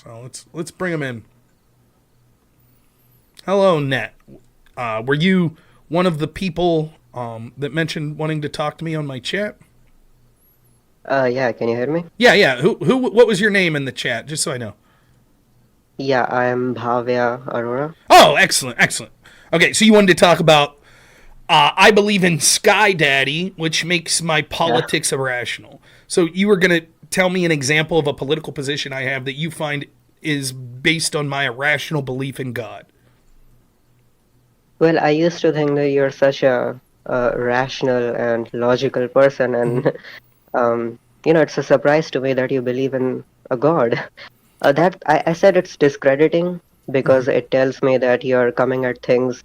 So let's bring him in. Hello, Net. Were you one of the people that mentioned wanting to talk to me on my chat? Yeah, can you hear me? Yeah. What was your name in the chat, just so I know? Yeah, I am Bhavya Arora. Oh, excellent. Okay, so you wanted to talk about I believe in Sky Daddy, which makes my Yeah. politics irrational. So you were going to tell me an example of a political position I have that you find is based on my irrational belief in God. Well, I used to think that you're such a rational and logical person, Mm-hmm. and it's a surprise to me that you believe in a god. That I said it's discrediting Mm-hmm. because it tells me that you're coming at things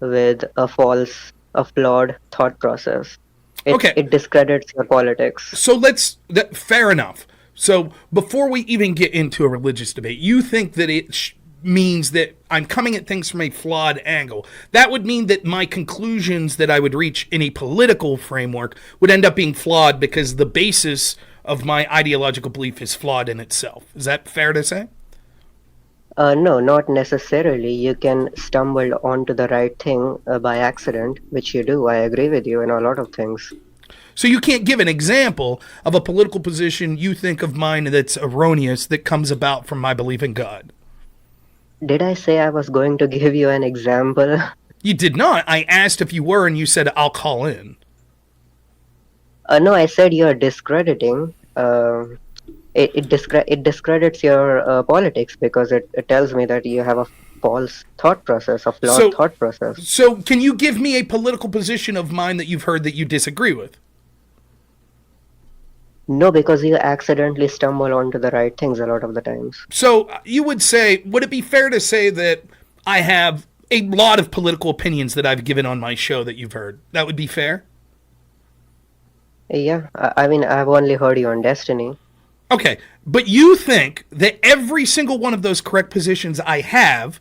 with a flawed thought process. It Okay, it discredits your politics. so fair enough. So before we even get into a religious debate, you think that means that I'm coming at things from a flawed angle. That would mean that my conclusions that I would reach in a political framework would end up being flawed because the basis of my ideological belief is flawed in itself. Is that fair to say? No, not necessarily. You can stumble onto the right thing by accident, which you do. I agree with you in a lot of things. So you can't give an example of a political position you think of mine that's erroneous that comes about from my belief in God. Did I say I was going to give you an example? You did not. I asked if you were, and you said, I'll call in. No, I said you're discrediting. It discredits your politics because it tells me that you have a false thought process, a flawed So, thought process. so can you give me a political position of mine that you've heard that you disagree with? No, because you accidentally stumble onto the right things a lot of the times. So you would say, would it be fair to say that I have a lot of political opinions that I've given on my show that you've heard? That would be fair? Yeah, I mean, I've only heard you on Destiny. Okay, but you think that every single one of those correct positions I have,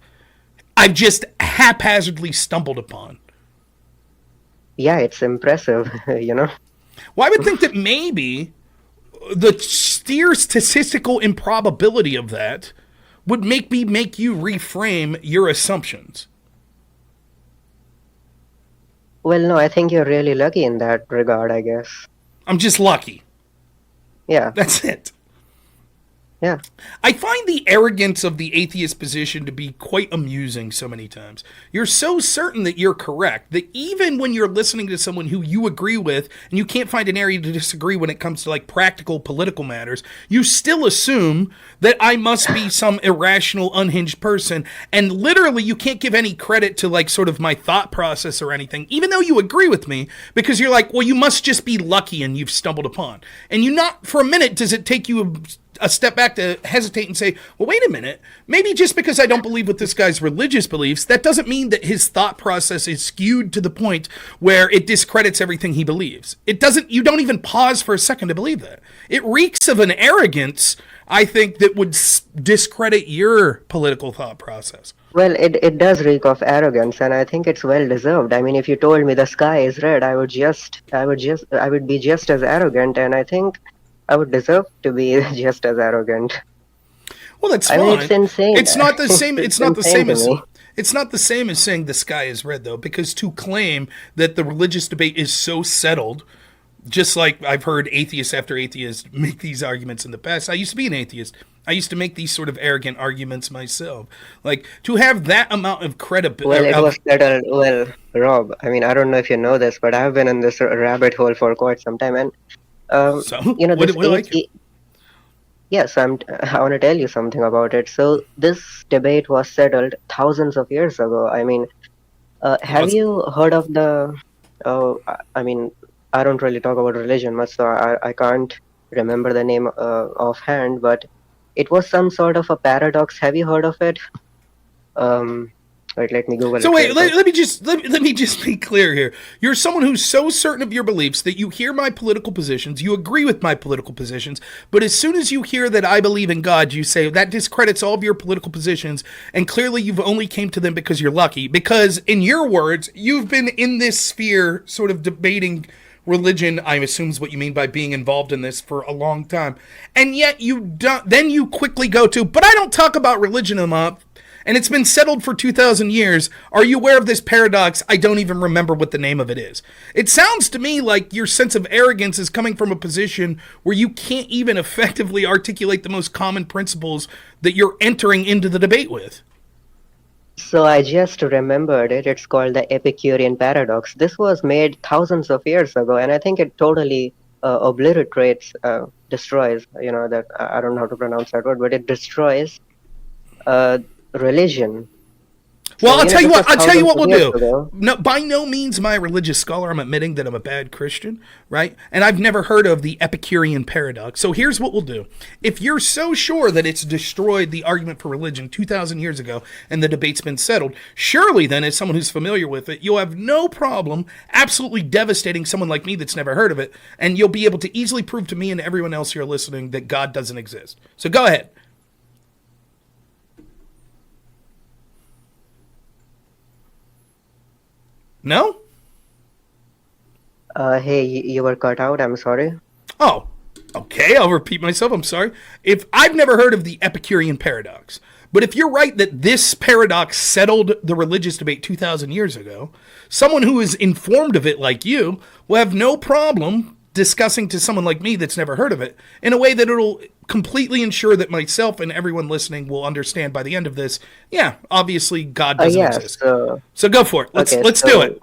I've just haphazardly stumbled upon. Yeah, it's impressive, you know. Well, I would think that maybe the sheer statistical improbability of that would make you reframe your assumptions. Well, no, I think you're really lucky in that regard, I guess. I'm just lucky. Yeah, That's it. yeah. I find the arrogance of the atheist position to be quite amusing so many times. You're so certain that you're correct that even when you're listening to someone who you agree with and you can't find an area to disagree when it comes to like practical political matters, you still assume that I must be some irrational, unhinged person. And literally, you can't give any credit to like sort of my thought process or anything, even though you agree with me, because you're like, well, you must just be lucky and you've stumbled upon. And you not for a minute does it take you a step back to hesitate and say, well, wait a minute. Maybe just because I don't believe with this guy's religious beliefs, that doesn't mean that his thought process is skewed to the point where it discredits everything he believes. It doesn't, you don't even pause for a second to believe that. It reeks of an arrogance, I think, that would discredit your political thought process. Well, it does reek of arrogance, and I think it's well deserved. I mean, if you told me the sky is red, I would be just as arrogant, and I think I would deserve to be just as arrogant. Well, that's I mean, fine. it's insane. It's not the same. It's It's not the insane same to as. me. It's not the same as saying the sky is red, though, because to claim that the religious debate is so settled, just like I've heard atheist after atheist make these arguments in the past. I used to be an atheist. I used to make these sort of arrogant arguments myself. Like to have that amount of Well, credibility. it was settled. Well, Rob, I mean, I don't know if you know this, but I've been in this rabbit hole for quite some time, and So this what do I care? yes, I want to tell you something about it. So this debate was settled thousands of years ago. I mean, have Was you heard of the? I mean, I don't really talk about religion much, so I can't remember the name offhand, but it was some sort of a paradox. Have you heard of it? Um, wait, let me Google So it wait, real quick. let me just be clear here. You're someone who's so certain of your beliefs that you hear my political positions, you agree with my political positions, but as soon as you hear that I believe in God, you say that discredits all of your political positions, and clearly you've only came to them because you're lucky. Because in your words, you've been in this sphere sort of debating religion, I assume, is what you mean by being involved in this for a long time. And yet you don't, then you quickly go to, but I don't talk about religion enough, and it's been settled for 2,000 years. Are you aware of this paradox? I don't even remember what the name of it is. It sounds to me like your sense of arrogance is coming from a position where you can't even effectively articulate the most common principles that you're entering into the debate with. So I just remembered it. It's called the Epicurean paradox. This was made thousands of years ago, and I think it totally obliterates, destroys. That I don't know how to pronounce that word, but it destroys uh, religion. Well, So I'll tell you this what. was I'll tell you thousands what of we'll years do. ago. No, by no means am I a religious scholar. I'm admitting that I'm a bad Christian, right? And I've never heard of the Epicurean paradox. So here's what we'll do. If you're so sure that it's destroyed the argument for religion 2,000 years ago and the debate's been settled, surely then, as someone who's familiar with it, you'll have no problem absolutely devastating someone like me that's never heard of it, and you'll be able to easily prove to me and everyone else here listening that God doesn't exist. So go ahead. No? Hey, you were cut out. I'm sorry. Oh, okay, I'll repeat myself. I'm sorry. If I've never heard of the Epicurean paradox, but if you're right that this paradox settled the religious debate 2,000 years ago, someone who is informed of it like you will have no problem discussing to someone like me that's never heard of it in a way that it'll completely ensure that myself and everyone listening will understand by the end of this, yeah, obviously God doesn't Yeah. exist. So go for it. Let's Okay. let's do it.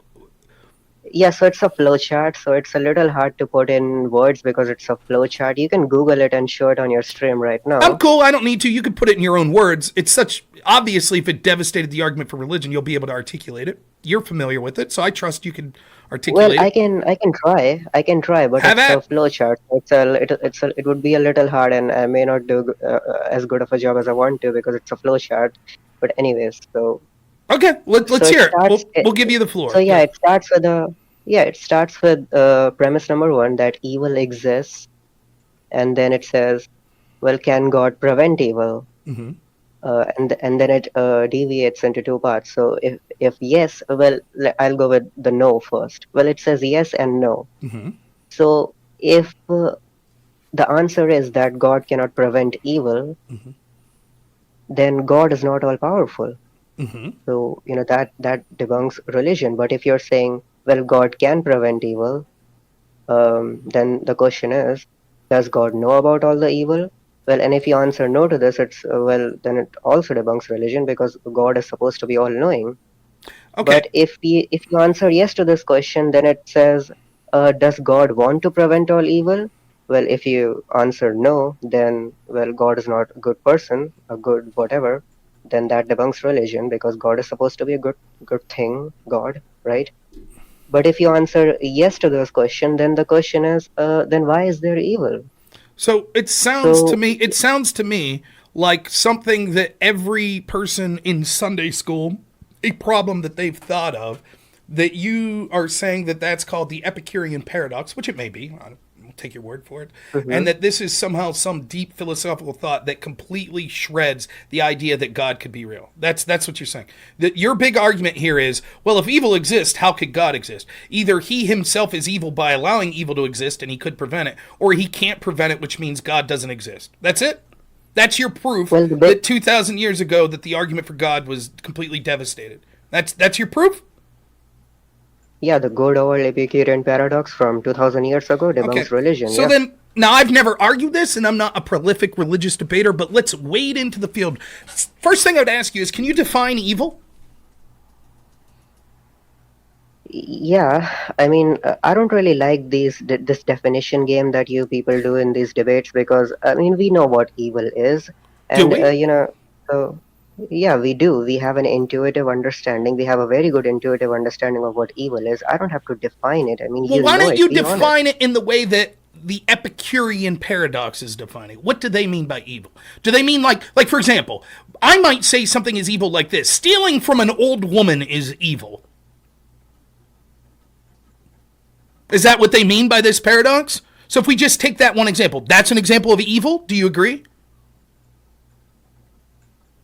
Yeah, so it's a flowchart, so it's a little hard to put in words because it's a flowchart. You can Google it and show it on your stream right I'm now. cool. I don't need to. You could put it in your own words. It's such obviously if it devastated the argument for religion, you'll be able to articulate it. You're familiar with it, so I trust you can Well, articulate I it. can I can try. I can try, but Have it's a at. flowchart. It would be a little hard, and I may not do as good of a job as I want to because it's a flowchart. But anyways, Okay, so let's it hear it. starts. We'll give you the So floor. yeah, Go. it starts with premise number one that evil exists, and then it says, well, can God prevent evil? Mm-hmm. And then it deviates into two parts. So if yes, well, I'll go with the no first. Well, it says yes and no. Mm-hmm. So if the answer is that God cannot prevent evil, Mm-hmm. then God is not all powerful. Mm-hmm. So that debunks religion. But if you're saying, well, God can prevent evil, then the question is, does God know about all the evil? Well, and if you answer no to this, it's well, then it also debunks religion because God is supposed to be all-knowing. Okay. But if you answer yes to this question, then it says, does God want to prevent all evil? Well, if you answer no, then well, God is not a good person, a good whatever. Then that debunks religion because God is supposed to be a good thing, God, right? But if you answer yes to this question, then the question is, then why is there evil? So So it sounds to me like something that every person in Sunday school, a problem that they've thought of, that you are saying that that's called the Epicurean paradox, which it may be. I'll take your word for it. mhm. And that this is somehow some deep philosophical thought that completely shreds the idea that God could be real. That's what you're saying. That your big argument here is, well, if evil exists, how could God exist? Either he himself is evil by allowing evil to exist and he could prevent it, or he can't prevent it, which means God doesn't exist. That's it? That's your proof Well, the big that 2,000 years ago that the argument for God was completely devastated. That's your proof? Yeah, the good old Epicurean paradox from 2000 years ago Okay. debunks religion. So Yeah. then, now I've never argued this, and I'm not a prolific religious debater, but let's wade into the field. First thing I would ask you is, can you define evil? Yeah, I mean, I don't really like this definition game that you people do in these debates because I mean we know what evil is, Do and we? so yeah, we do. We have an intuitive understanding. We have a very good intuitive understanding of what evil is. I don't have to define it. I mean, Well, you why know don't it. you Be honest. define it in the way that the Epicurean paradox is defining? What do they mean by evil? Do they mean like for example, I might say something is evil like this: stealing from an old woman is evil. Is that what they mean by this paradox? So if we just take that one example, that's an example of evil. Do you agree?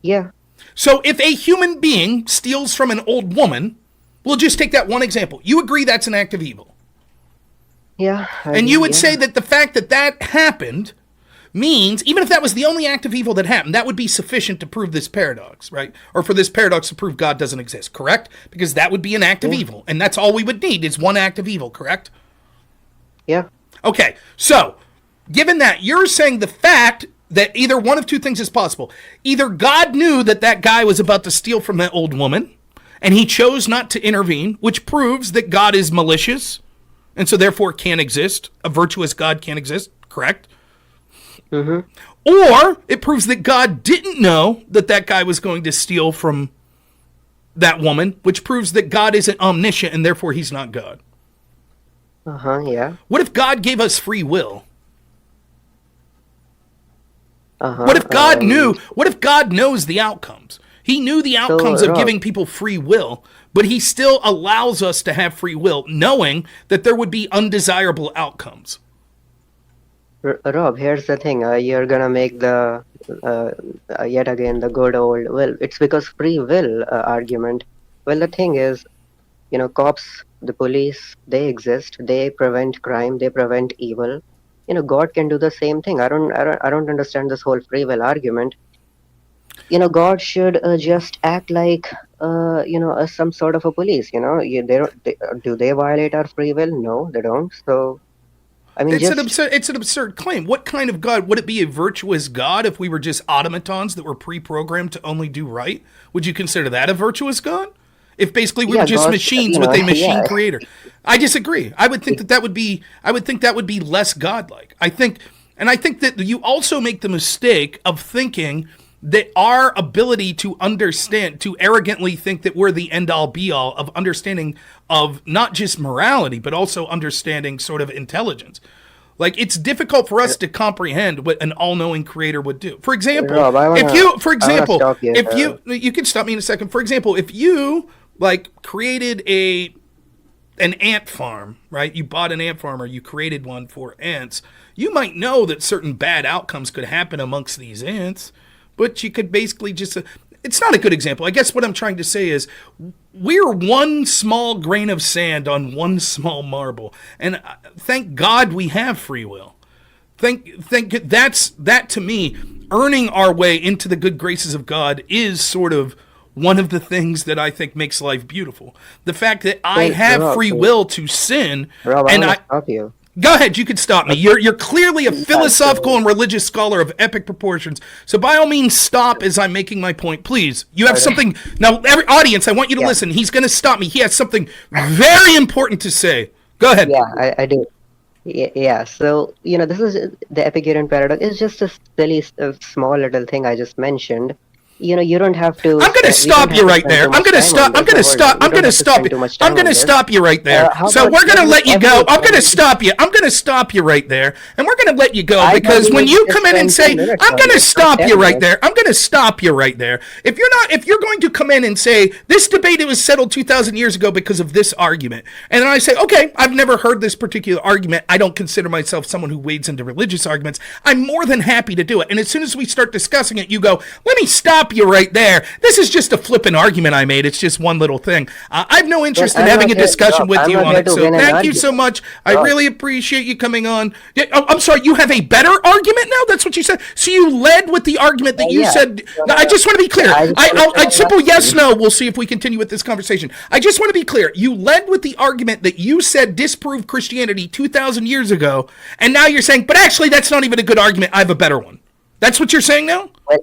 Yeah, So if a human being steals from an old woman, we'll just take that one example. You agree that's an act of evil? Yeah, I And do. you would Yeah. say that the fact that that happened means, even if that was the only act of evil that happened, that would be sufficient to prove this paradox, right? Or for this paradox to prove God doesn't exist, correct? Because that would be an act of Yeah. evil. And that's all we would need is one act of evil, correct? Yeah. Okay, so given that, you're saying the fact that either one of two things is possible. Either God knew that that guy was about to steal from that old woman, and he chose not to intervene, which proves that God is malicious, and so therefore can't exist. A virtuous God can't exist, correct? Mm-hmm. Or it proves that God didn't know that that guy was going to steal from that woman, which proves that God isn't omniscient and therefore he's not God. Uh-huh. Yeah. What if God gave us free will? Uh-huh. What if God knew? What if God knows the outcomes? He knew the outcomes of Rob, giving people free will, but he still allows us to have free will, knowing that there would be undesirable outcomes. Rob, here's the thing. You're gonna make the yet again the good old, well, it's because free will argument. Well, the thing is, cops, the police, they exist. They prevent crime. They prevent evil. God can do the same thing. I don't understand this whole free will argument. God should just act like, some sort of a police. They don't. Do they violate our free will? No, they don't. So, I mean, just It's an absurd claim. What kind of God would it be? A virtuous God if we were just automatons that were pre-programmed to only do right? Would you consider that a virtuous God? If basically we were yeah, just God, machines with a machine yeah, creator, I disagree. I would think that that would be. I would think that would be less godlike. I think that you also make the mistake of thinking that our ability to understand, to arrogantly think that we're the end all be all of understanding of not just morality, but also understanding sort of intelligence. Like it's difficult for us to comprehend what an all-knowing creator would do. For example, Rob, I wanna stop you if there. you can stop me in a second. For example, if you like created an ant farm, right? You bought an ant farm or you created one for ants. You might know that certain bad outcomes could happen amongst these ants, but you could basically just. It's not a good example. I guess what I'm trying to say is we're one small grain of sand on one small marble. And thank God we have free will. That to me, earning our way into the good graces of God is sort of one of the things that I think makes life beautiful. The fact that I Well, have Rob, free will to sin, Rob, I and want I to stop you. go ahead, you can stop me. You're clearly a Yeah, philosophical so, and religious scholar of epic proportions. So by all means, stop as I'm making my point, please. You have alright. something now. Every audience, I want you to Yeah, listen. He's going to stop me. He has something very important to say. Go ahead. yeah, I do. Yeah, so, this is the Epicurean paradox. It's just a silly, small little thing I just mentioned. You don't have to I'm going to spend, we don't stop have you to right spend there. too much time on I'm this. going to Hold on. stop. We I'm don't going to have to stop spend you. too much I'm time going on to this. stop you right there. How So about we're going to let you go. I'm going to everything? stop you. I'm going to stop you right there. And we're going to let you go I thought because we when would you just come in and spend 10 say, minutes I'm on going to this, not stop 10 you right minutes. there. I'm going to stop you right there. If you're going to come in and say, this debate it was settled 2,000 years ago because of this argument. And then I say, okay, I've never heard this particular argument. I don't consider myself someone who wades into religious arguments. I'm more than happy to do it. And as soon as we start discussing it, you go, let me stop you right there. This is just a flippant argument I made. It's just one little thing. I have no Well, interest in having a discussion with I'm you not on here it. to So win an thank you so argument. much. I Rob, really appreciate you coming on. Yeah, I'm sorry, you have a better argument now? That's what you said? So you led with the argument that you yeah, said. Now, I uh, just want to be clear. I just want to I say one simple yes, thing. no. We'll see if we continue with this conversation. I just want to be clear. You led with the argument that you said disproved Christianity 2,000 years ago. And now you're saying, but actually, that's not even a good argument. I have a better one. That's what you're saying now? Well,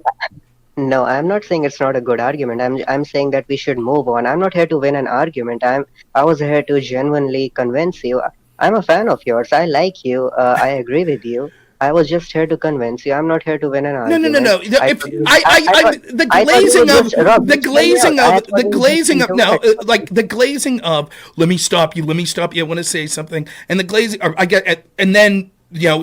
no, I'm not saying it's not a good argument. I'm saying that we should move on. I'm not here to win an argument. I was here to genuinely convince you. I'm a fan of yours. I like you. I agree with you. I was just here to convince you. I'm not here to win an No, no, no, argument. no. If I thought the I thought you glazing would of just Rob, just hear me out. I thought the you would just glazing of no, interrupt. like the glazing of let me stop you, let me stop you. I want to say something, and the glazing. I get, and then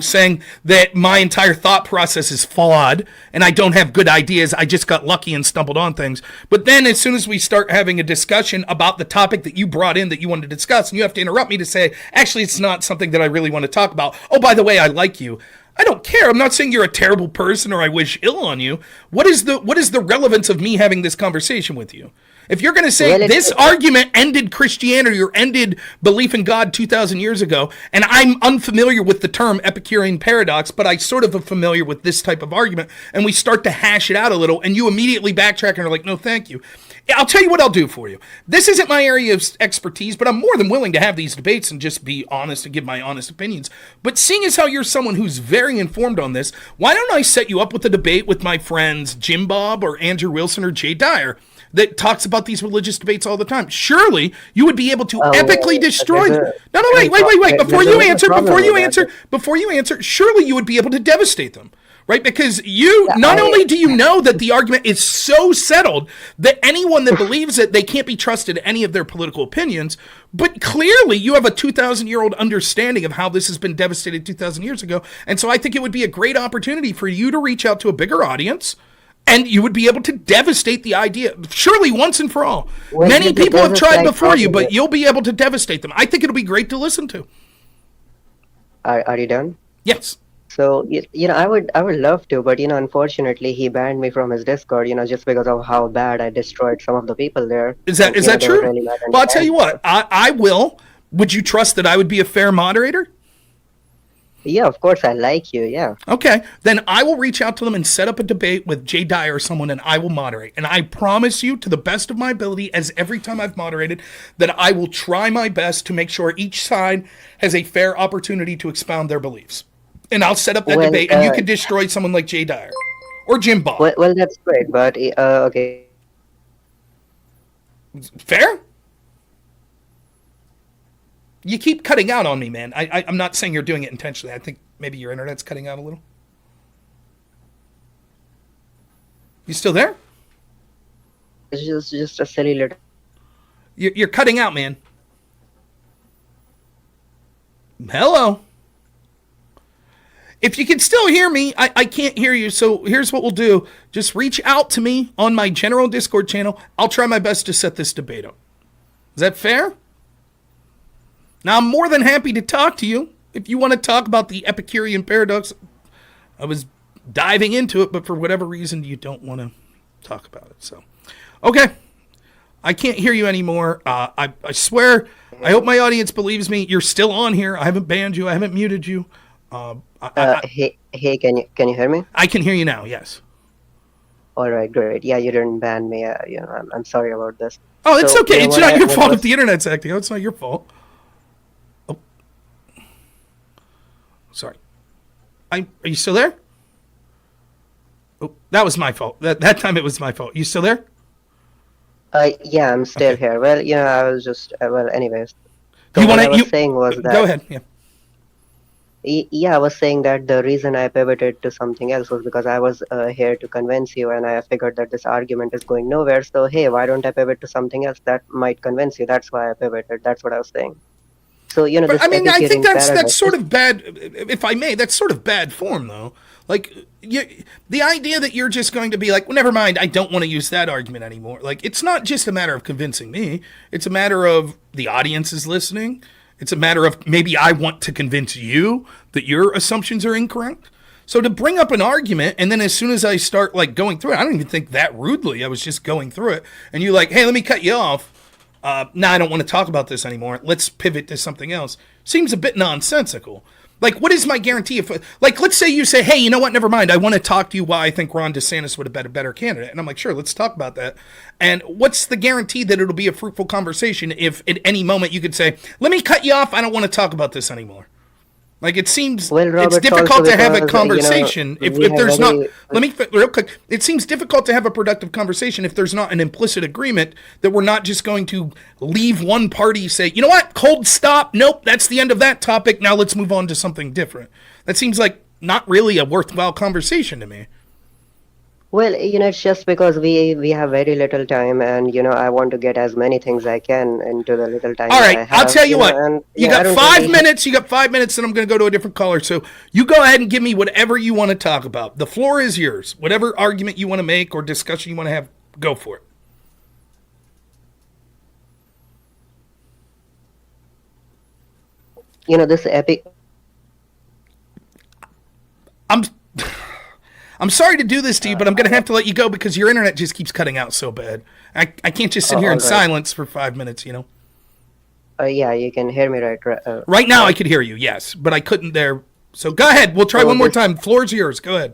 saying that my entire thought process is flawed and I don't have good ideas. I just got lucky and stumbled on things. But then as soon as we start having a discussion about the topic that you brought in that you wanted to discuss, and you have to interrupt me to say, actually, it's not something that I really want to talk about. Oh, by the way, I like you. I don't care. I'm not saying you're a terrible person or I wish ill on you. What is the relevance of me having this conversation with you? If you're going to say Well, it, this argument ended Christianity or ended belief in God 2,000 years ago, and I'm unfamiliar with the term Epicurean paradox, but I sort of am familiar with this type of argument, and we start to hash it out a little, and you immediately backtrack and are like, no, thank you. I'll tell you what I'll do for you. This isn't my area of expertise, but I'm more than willing to have these debates and just be honest and give my honest opinions. But seeing as how you're someone who's very informed on this, why don't I set you up with a debate with my friends Jim Bob or Andrew Wilson or Jay Dyer that talks about these religious debates all the time? Surely you would be able to epically destroy them. No, wait. Before you answer, surely you would be able to devastate them. Right? Because not only do you know that the argument is so settled that anyone that believes it, they can't be trusted any of their political opinions, but clearly you have a 2,000-year-old understanding of how this has been devastated 2,000 years ago. And so I think it would be a great opportunity for you to reach out to a bigger audience, and you would be able to devastate the idea, surely once and for all. Well, many people have tried before you, but you'll be able to devastate them. I think it'll be great to listen to. Are you done? Yes. So, I would love to, but, unfortunately he banned me from his Discord, just because of how bad I destroyed some of the people there. Is that true? Really well, I'll tell you what, I will. Would you trust that I would be a fair moderator? Yeah, of course, I like you, yeah. Okay, then I will reach out to them and set up a debate with Jay Dyer or someone, and I will moderate. And I promise you, to the best of my ability, as every time I've moderated, that I will try my best to make sure each side has a fair opportunity to expound their beliefs. And I'll set up that debate, and you can destroy someone like Jay Dyer or Jim Bob. Well, that's great, but okay. Fair? You keep cutting out on me, man. I'm not saying you're doing it intentionally. I think maybe your internet's cutting out a little. You still there? It's just a silly little... You're cutting out, man. Hello? If you can still hear me, I can't hear you, so here's what we'll do. Just reach out to me on my general Discord channel. I'll try my best to set this debate up. Is that fair? Now, I'm more than happy to talk to you. If you want to talk about the Epicurean paradox, I was diving into it, but for whatever reason, you don't want to talk about it. So, okay. I can't hear you anymore. I swear, I hope my audience believes me. You're still on here. I haven't banned you. I haven't muted you. Hey, can you hear me? I can hear you now. Yes. All right, great. Yeah, you didn't ban me. I'm sorry about this. Oh, it's okay. It's not your fault if the internet's acting out. It's not your fault. Oh, sorry. Are you still there? Oh, that was my fault. That time it was my fault. You still there? Yeah, I'm still here. Well, I was just anyways. So what I was saying was that. Go ahead. Yeah. Yeah, I was saying that the reason I pivoted to something else was because I was here to convince you, and I figured that this argument is going nowhere. So, hey, why don't I pivot to something else that might convince you? That's why I pivoted. That's what I was saying. So, but, I mean, I think that's sort of bad, if I may, that's sort of bad form, though. Like, the idea that you're just going to be like, well, never mind, I don't want to use that argument anymore. Like, it's not just a matter of convincing me. It's a matter of the audience is listening. It's a matter of maybe I want to convince you that your assumptions are incorrect. So to bring up an argument, and then as soon as I start like going through it, I don't even think that rudely. I was just going through it, and you're like, hey, let me cut you off. I don't want to talk about this anymore. Let's pivot to something else. Seems a bit nonsensical. Like, what is my guarantee if, like, let's say you say, hey, you know what, never mind. I want to talk to you why I think Ron DeSantis would have been a better candidate. And I'm like, sure, let's talk about that. And what's the guarantee that it'll be a fruitful conversation if at any moment you could say, let me cut you off. I don't want to talk about this anymore. Like, it seems it's difficult to have a conversation if there's not, real quick, it seems difficult to have a productive conversation if there's not an implicit agreement that we're not just going to leave one party say, you know what, cold stop, nope, that's the end of that topic, now let's move on to something different. That seems like not really a worthwhile conversation to me. Well, it's just because we have very little time, and I want to get as many things I can into the little time. All right, I have, I'll tell you what. And, you got 5 minutes. You got 5 minutes, and I'm going to go to a different caller. So you go ahead and give me whatever you want to talk about. The floor is yours. Whatever argument you want to make or discussion you want to have, go for it. This epic. I'm I'm sorry to do this to you, but I'm going to have to let you go because your internet just keeps cutting out so bad. I can't just sit here in All right. silence for 5 minutes, you know? Yeah, you can hear me Right now I right? could hear you, yes, but I couldn't there. So go ahead. We'll try So one more this, time. Floor's yours. Go ahead.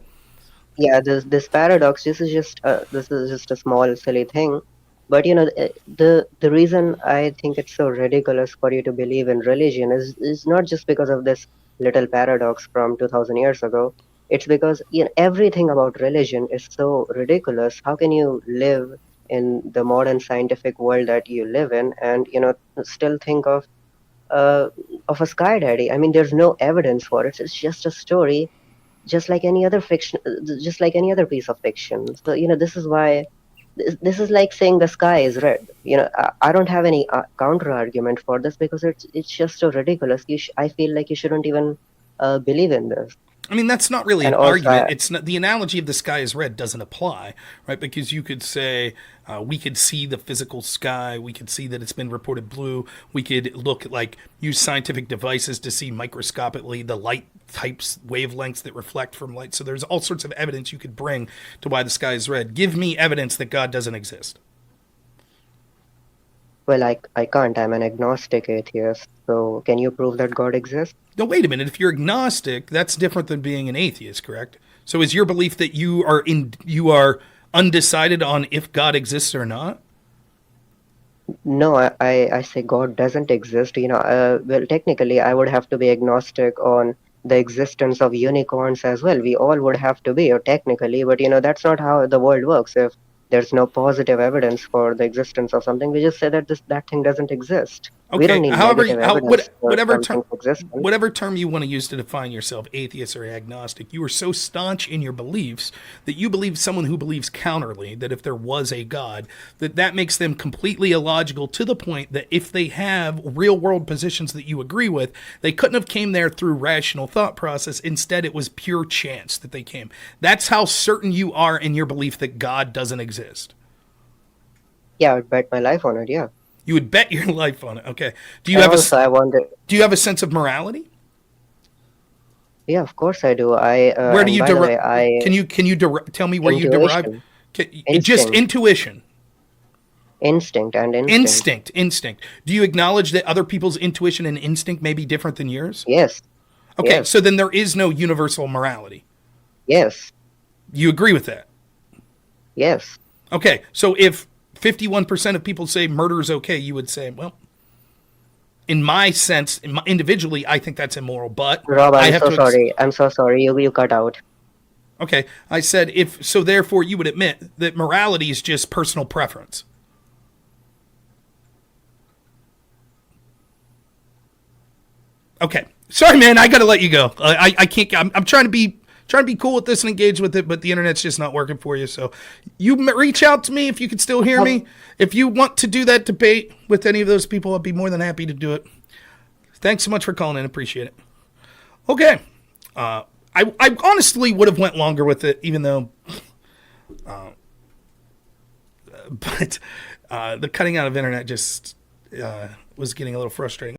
yeah, this paradox. This is just a small silly thing, but the reason I think it's so ridiculous for you to believe in religion is not just because of this little paradox from 2000 years ago. It's because everything about religion is so ridiculous. How can you live in the modern scientific world that you live in and still think uh, of a sky daddy? I mean, there's no evidence for it. It's just a story, just like any other fiction, just like any other piece of fiction. So this is why this is like saying the sky is red. I don't have any counter argument for this because it's just so ridiculous. I feel like you shouldn't even believe in this. I mean, that's not really And an also, argument. It's not, the analogy of the sky is red doesn't apply, right? Because you could say we could see the physical sky, we could see that it's been reported blue. We could look like use scientific devices to see microscopically the light types, wavelengths that reflect from light. So there's all sorts of evidence you could bring to why the sky is red. Give me evidence that God doesn't exist. well, I can't. I'm an agnostic atheist. So can you prove that God exists? No, wait a minute. If you're agnostic, that's different than being an atheist, correct? So is your belief that you are undecided on if God exists or not? No, I say God doesn't exist. Well, technically, I would have to be agnostic on the existence of unicorns as well. We all would have to be, or technically, but that's not how the world works. If there's no positive evidence for the existence of something, we just say that that thing doesn't exist. We don't Okay. need However, negative evidence for something's existence. whatever term you want to use to define yourself, atheist or agnostic, you are so staunch in your beliefs that you believe someone who believes counterly that if there was a God, that makes them completely illogical to the point that if they have real world positions that you agree with, they couldn't have came there through rational thought process. Instead, it was pure chance that they came. That's how certain you are in your belief that God doesn't exist. Yeah, I would bet my life on it. Yeah, You would bet your life on it. Okay. and also I wonder. Do you have a sense of morality? Yeah, of course I do. I Where do and you by the derive? way, I Tell me where you derive? intuition, Just instinct, intuition, instinct, and instinct. instinct. Do you acknowledge that other people's intuition and instinct may be different than yours? Yes, Okay, yes, so then there is no universal morality. yes, You agree with that? yes. Okay, so if 51% of people say murder is okay, you would say, well, in my sense, individually, I think that's immoral, but Rob, I I'm have so to. sorry. I'm so sorry. You cut out. Okay, I said if so, therefore, you would admit that morality is just personal preference. Okay, sorry, man, I got to let you go. I can't. I'm trying to be cool with this and engage with it, but the internet's just not working for you. So you reach out to me if you can still hear Um, me. If you want to do that debate with any of those people, I'd be more than happy to do it. Thanks so much for calling in. Appreciate it. Okay. I honestly would have went longer with it, even though, but the cutting out of internet just was getting a little frustrating.